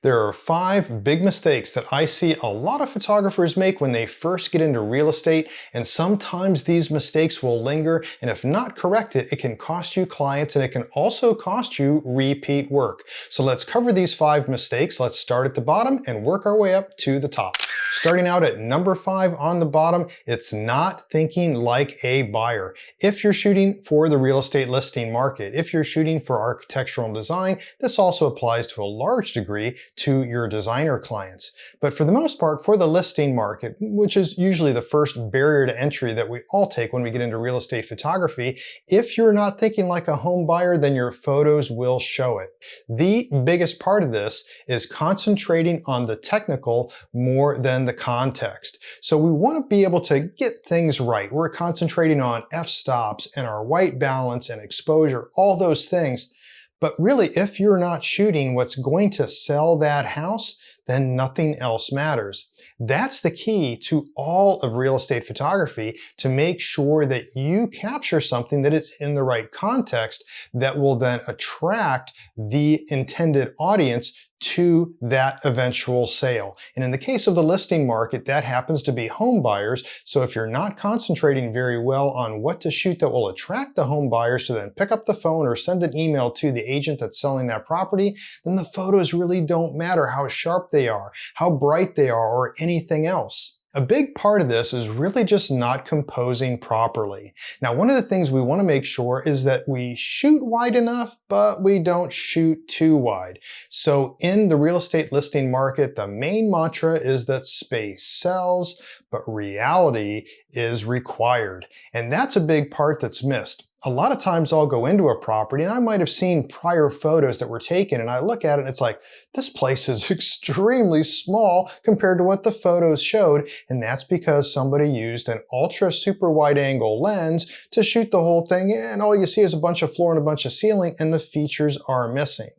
There are 5 big mistakes that I see a lot of photographers make when they first get into real estate, and sometimes these mistakes will linger, and if not corrected, it can cost you clients and it can also cost you repeat work. So let's cover these 5 mistakes. Let's start at the bottom and work our way up to the top. Starting out at number 5 on the bottom, it's not thinking like a buyer. If you're shooting for the real estate listing market, if you're shooting for architectural and design, this also applies to a large degree to your designer clients. But for the most part, for the listing market, which is usually the first barrier to entry that we all take when we get into real estate photography, if you're not thinking like a home buyer, then your photos will show it. The biggest part of this is concentrating on the technical more than the context. So we want to be able to get things right. We're concentrating on f-stops and our white balance and exposure, all those things. But really, if you're not shooting what's going to sell that house, then nothing else matters. That's the key to all of real estate photography, to make sure that you capture something that is in the right context that will then attract the intended audience to that eventual sale. And in the case of the listing market, that happens to be home buyers. So if you're not concentrating very well on what to shoot that will attract the home buyers to then pick up the phone or send an email to the agent that's selling that property, then the photos really don't matter how sharp they are, how bright they are, or anything else. A big part of this is really just not composing properly. Now, one of the things we want to make sure is that we shoot wide enough, but we don't shoot too wide. So in the real estate listing market, the main mantra is that space sells, but reality is required. And that's a big part that's missed. A lot of times I'll go into a property and I might have seen prior photos that were taken and I look at it and it's like, this place is extremely small compared to what the photos showed. And that's because somebody used an ultra super wide angle lens to shoot the whole thing, and all you see is a bunch of floor and a bunch of ceiling and the features are missing.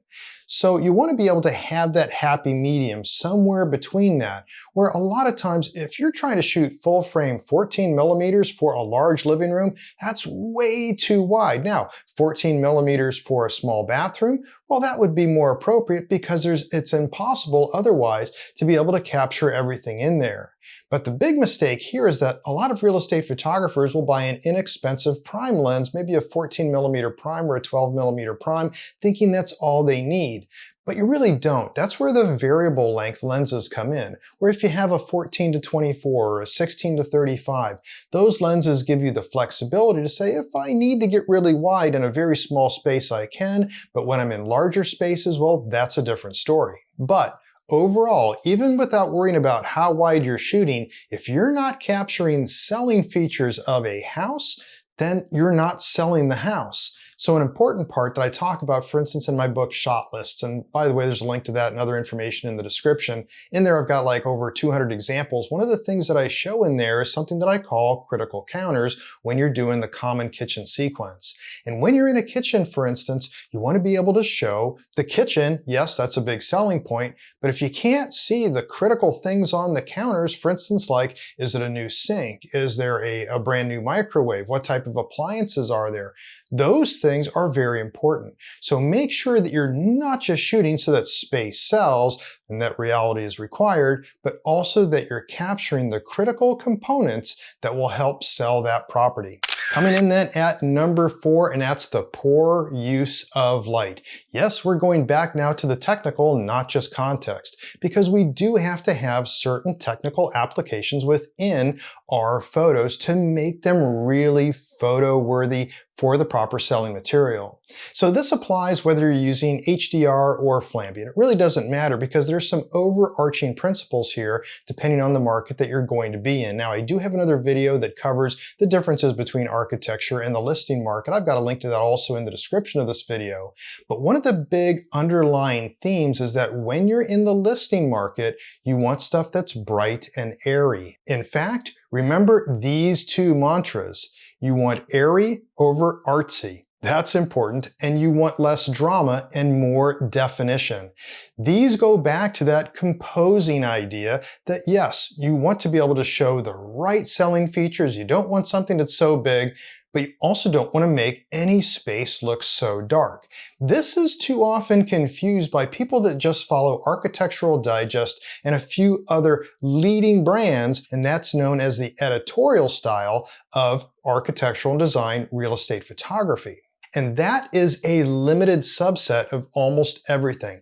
So you want to be able to have that happy medium somewhere between that, where a lot of times if you're trying to shoot full frame 14 millimeters for a large living room, that's way too wide. Now, 14 millimeters for a small bathroom, well, that would be more appropriate because it's impossible otherwise to be able to capture everything in there. But the big mistake here is that a lot of real estate photographers will buy an inexpensive prime lens, maybe a 14 millimeter prime or a 12 millimeter prime, thinking that's all they need. But you really don't. That's where the variable length lenses come in, where if you have a 14 to 24 or a 16 to 35, those lenses give you the flexibility to say, if I need to get really wide in a very small space, I can, but when I'm in larger spaces, well, that's a different story. But overall, even without worrying about how wide you're shooting, if you're not capturing selling features of a house, then you're not selling the house. So an important part that I talk about, for instance, in my book, Shot Lists, and by the way, there's a link to that and other information in the description. In there, I've got like over 200 examples. One of the things that I show in there is something that I call critical counters when you're doing the common kitchen sequence. And when you're in a kitchen, for instance, you want to be able to show the kitchen. Yes, that's a big selling point, but if you can't see the critical things on the counters, for instance, like, is it a new sink? Is there a brand new microwave? What type of appliances are there? Those things are very important. So make sure that you're not just shooting so that space sells and that reality is required, but also that you're capturing the critical components that will help sell that property. Coming in then at number 4, and that's the poor use of light. Yes, we're going back now to the technical, not just context, because we do have to have certain technical applications within our photos to make them really photo worthy for the proper selling material. So this applies whether you're using HDR or Flambiant. It really doesn't matter because there's some overarching principles here depending on the market that you're going to be in. Now, I do have another video that covers the differences between architecture and the listing market. I've got a link to that also in the description of this video. But one of the big underlying themes is that when you're in the listing market, you want stuff that's bright and airy. In fact, remember these 2 mantras. You want airy over artsy. That's important. And you want less drama and more definition. These go back to that composing idea that yes, you want to be able to show the right selling features. You don't want something that's so big, but you also don't want to make any space look so dark. This is too often confused by people that just follow Architectural Digest and a few other leading brands, and that's known as the editorial style of architectural and design real estate photography. And that is a limited subset of almost everything.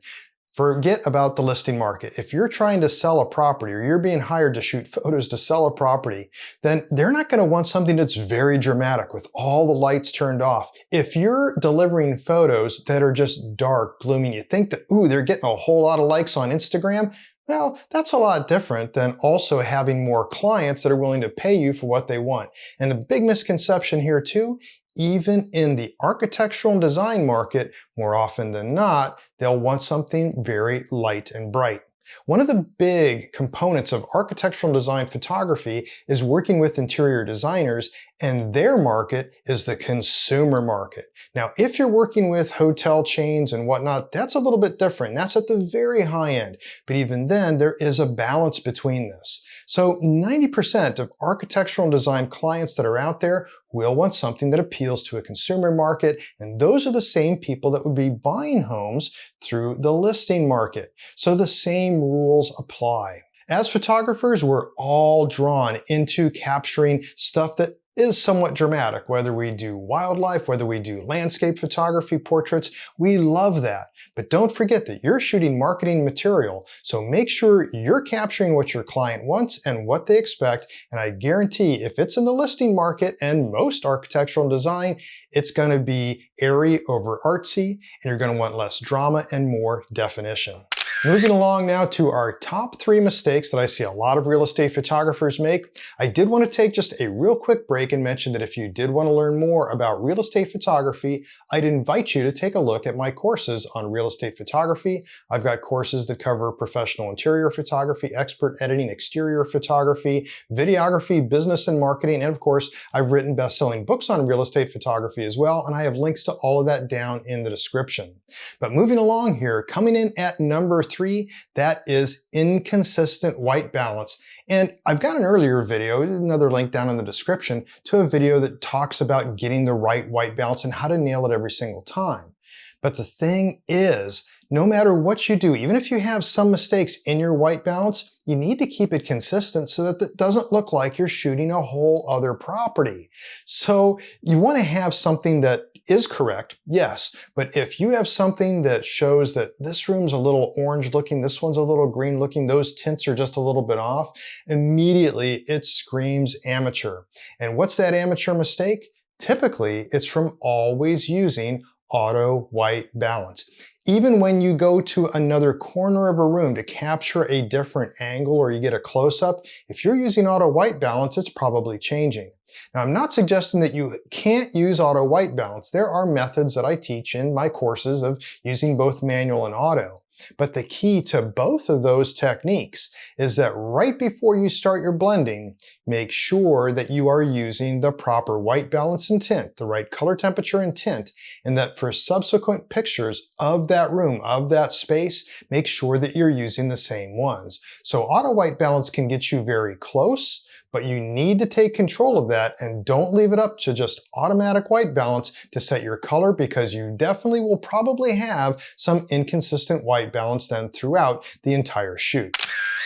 Forget about the listing market. If you're trying to sell a property or you're being hired to shoot photos to sell a property, then they're not going to want something that's very dramatic with all the lights turned off. If you're delivering photos that are just dark, gloomy, and you think that, ooh, they're getting a whole lot of likes on Instagram, well, that's a lot different than also having more clients that are willing to pay you for what they want. And the big misconception here too, even in the architectural and design market, more often than not, they'll want something very light and bright. One of the big components of architectural and design photography is working with interior designers, and their market is the consumer market. Now, if you're working with hotel chains and whatnot, that's a little bit different. That's at the very high end. But even then, there is a balance between this. So 90% of architectural and design clients that are out there will want something that appeals to a consumer market, and those are the same people that would be buying homes through the listing market. So the same rules apply. As photographers, we're all drawn into capturing stuff that is somewhat dramatic, whether we do wildlife, whether we do landscape photography, portraits, we love that. But don't forget that you're shooting marketing material, so make sure you're capturing what your client wants and what they expect, and I guarantee if it's in the listing market and most architectural and design, it's going to be airy over artsy, and you're going to want less drama and more definition. Moving along now to our top 3 mistakes that I see a lot of real estate photographers make. I did want to take just a real quick break and mention that if you did want to learn more about real estate photography, I'd invite you to take a look at my courses on real estate photography. I've got courses that cover professional interior photography, expert editing, exterior photography, videography, business and marketing, and of course, I've written best-selling books on real estate photography as well, and I have links to all of that down in the description. But moving along here, coming in at number 3, that is inconsistent white balance. And I've got an earlier video, another link down in the description, to a video that talks about getting the right white balance and how to nail it every single time. But the thing is, no matter what you do, even if you have some mistakes in your white balance, you need to keep it consistent so that it doesn't look like you're shooting a whole other property. So you want to have something that is correct, yes, but if you have something that shows that this room's a little orange looking, this one's a little green looking, those tints are just a little bit off, immediately it screams amateur. And what's that amateur mistake? Typically, it's from always using auto white balance. Even when you go to another corner of a room to capture a different angle or you get a close-up, if you're using auto white balance, it's probably changing. Now, I'm not suggesting that you can't use auto white balance. There are methods that I teach in my courses of using both manual and auto. But the key to both of those techniques is that right before you start your blending, make sure that you are using the proper white balance and tint, the right color temperature and tint, and that for subsequent pictures of that room, of that space, make sure that you're using the same ones. So auto white balance can get you very close, but you need to take control of that and don't leave it up to just automatic white balance to set your color, because you definitely will probably have some inconsistent white balance then throughout the entire shoot.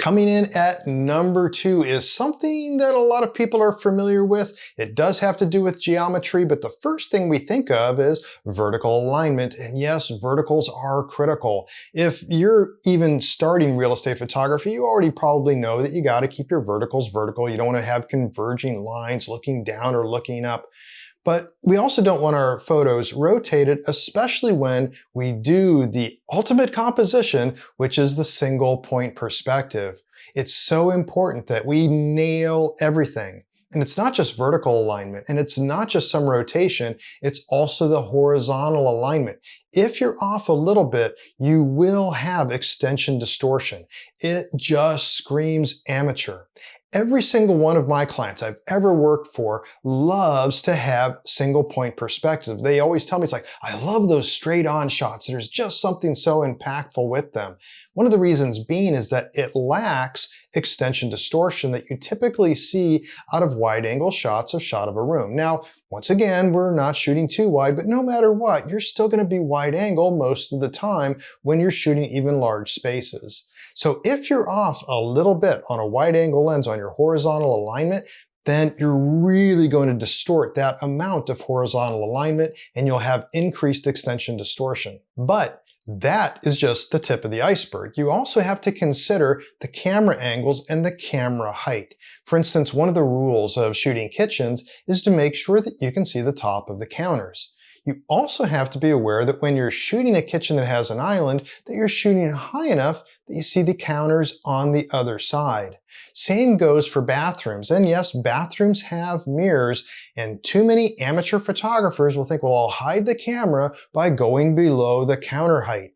Coming in at number 2 is something that a lot of people are familiar with. It does have to do with geometry, but the first thing we think of is vertical alignment. And yes, verticals are critical. If you're even starting real estate photography, you already probably know that you got to keep your verticals vertical. You don't want to have converging lines looking down or looking up. But we also don't want our photos rotated, especially when we do the ultimate composition, which is the single point perspective. It's so important that we nail everything. And it's not just vertical alignment, and it's not just some rotation, it's also the horizontal alignment. If you're off a little bit, you will have extension distortion. It just screams amateur. Every single one of my clients I've ever worked for loves to have single point perspective. They always tell me, it's like, I love those straight on shots. There's just something so impactful with them. One of the reasons being is that it lacks extension distortion that you typically see out of wide-angle shots of a room. Now, once again, we're not shooting too wide, but no matter what, you're still going to be wide-angle most of the time when you're shooting even large spaces. So if you're off a little bit on a wide-angle lens on your horizontal alignment, then you're really going to distort that amount of horizontal alignment and you'll have increased extension distortion. But that is just the tip of the iceberg. You also have to consider the camera angles and the camera height. For instance, one of the rules of shooting kitchens is to make sure that you can see the top of the counters. You also have to be aware that when you're shooting a kitchen that has an island, that you're shooting high enough that you see the counters on the other side. Same goes for bathrooms. And yes, bathrooms have mirrors, and too many amateur photographers will think, well, I'll hide the camera by going below the counter height.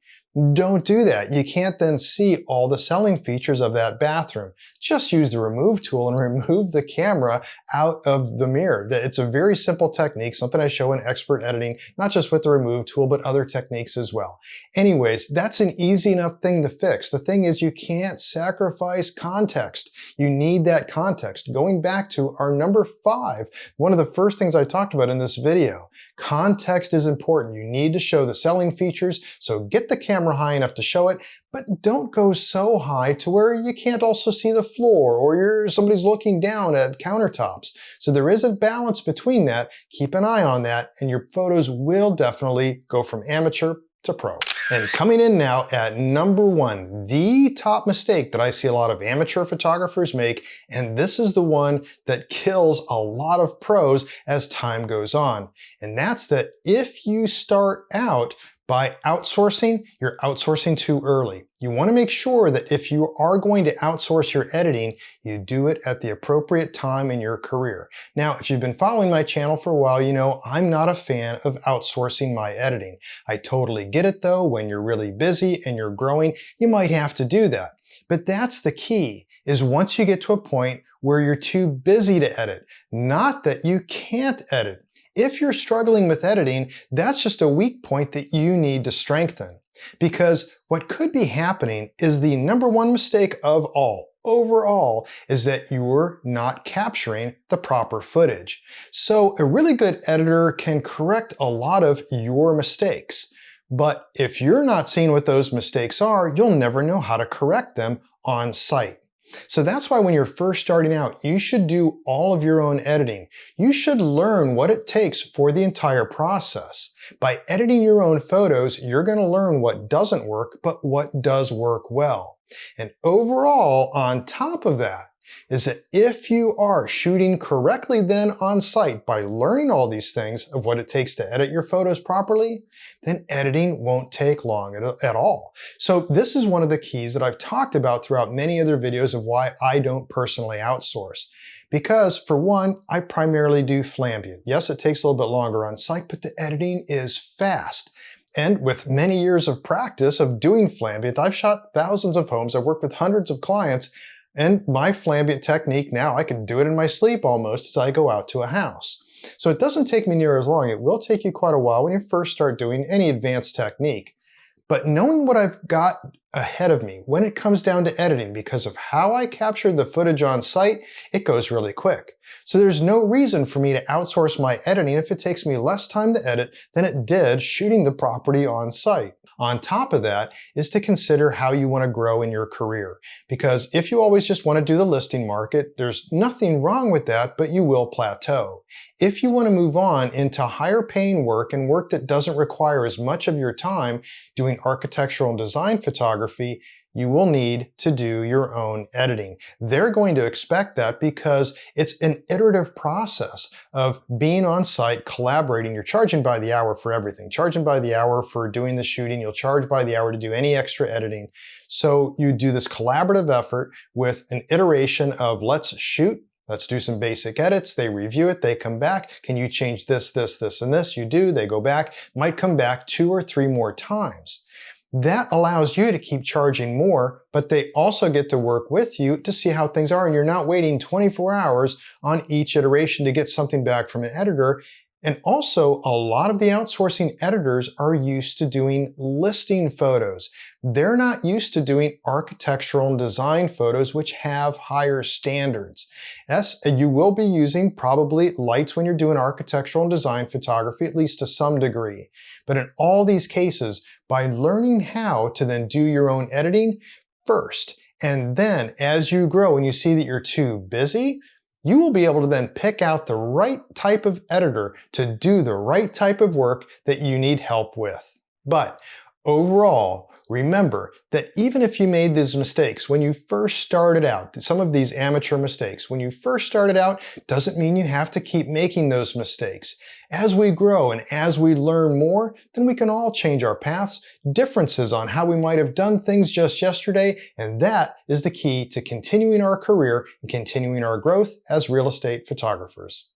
Don't do that. You can't then see all the selling features of that bathroom. Just use the remove tool and remove the camera out of the mirror. It's a very simple technique, something I show in expert editing, not just with the remove tool, but other techniques as well. Anyways, that's an easy enough thing to fix. The thing is, you can't sacrifice context. You need that context. Going back to our number 5, one of the first things I talked about in this video, context is important. You need to show the selling features, so get the camera high enough to show it, but don't go so high to where you can't also see the floor or somebody's looking down at countertops. So there is a balance between that. Keep an eye on that, and your photos will definitely go from amateur to pro. And coming in now at number 1, the top mistake that I see a lot of amateur photographers make, and this is the one that kills a lot of pros as time goes on, and that's that if you start out by outsourcing, you're outsourcing too early. You want to make sure that if you are going to outsource your editing, you do it at the appropriate time in your career. Now, if you've been following my channel for a while, you know I'm not a fan of outsourcing my editing. I totally get it though. When you're really busy and you're growing, you might have to do that. But that's the key, is once you get to a point where you're too busy to edit, not that you can't edit. If you're struggling with editing, that's just a weak point that you need to strengthen. Because what could be happening is the number 1 mistake of all, overall, is that you're not capturing the proper footage. So a really good editor can correct a lot of your mistakes. But if you're not seeing what those mistakes are, you'll never know how to correct them on site. So that's why when you're first starting out, you should do all of your own editing. You should learn what it takes for the entire process. By editing your own photos, you're going to learn what doesn't work, but what does work well. And overall, on top of that, is that if you are shooting correctly then on site by learning all these things of what it takes to edit your photos properly, then editing won't take long at all. So this is one of the keys that I've talked about throughout many other videos of why I don't personally outsource. Because for one, I primarily do Flambient. Yes, it takes a little bit longer on site, but the editing is fast. And with many years of practice of doing Flambient, I've shot thousands of homes, I've worked with hundreds of clients, and my Flambient technique now, I can do it in my sleep almost as I go out to a house. So it doesn't take me near as long. It will take you quite a while when you first start doing any advanced technique. But knowing what I've got ahead of me when it comes down to editing, because of how I captured the footage on site, it goes really quick. So there's no reason for me to outsource my editing if it takes me less time to edit than it did shooting the property on site. On top of that is to consider how you want to grow in your career. Because if you always just want to do the listing market, there's nothing wrong with that, but you will plateau. If you want to move on into higher paying work and work that doesn't require as much of your time doing architectural and design photography, you will need to do your own editing. They're going to expect that because it's an iterative process of being on site, collaborating. You're charging by the hour for everything. Charging by the hour for doing the shooting. You'll charge by the hour to do any extra editing. So you do this collaborative effort with an iteration of let's shoot, let's do some basic edits. They review it, they come back. Can you change this, this, this, and this? You do, they go back, might come back 2 or 3 more times. That allows you to keep charging more, but they also get to work with you to see how things are, and you're not waiting 24 hours on each iteration to get something back from an editor. And also, a lot of the outsourcing editors are used to doing listing photos. They're not used to doing architectural and design photos, which have higher standards. Yes, and you will be using probably lights when you're doing architectural and design photography, at least to some degree. But in all these cases, by learning how to then do your own editing first, and then as you grow and you see that you're too busy, you will be able to then pick out the right type of editor to do the right type of work that you need help with. But overall, remember that even if you made these mistakes when you first started out, some of these amateur mistakes, when you first started out, doesn't mean you have to keep making those mistakes. As we grow and as we learn more, then we can all change our paths, differences on how we might have done things just yesterday, and that is the key to continuing our career and continuing our growth as real estate photographers.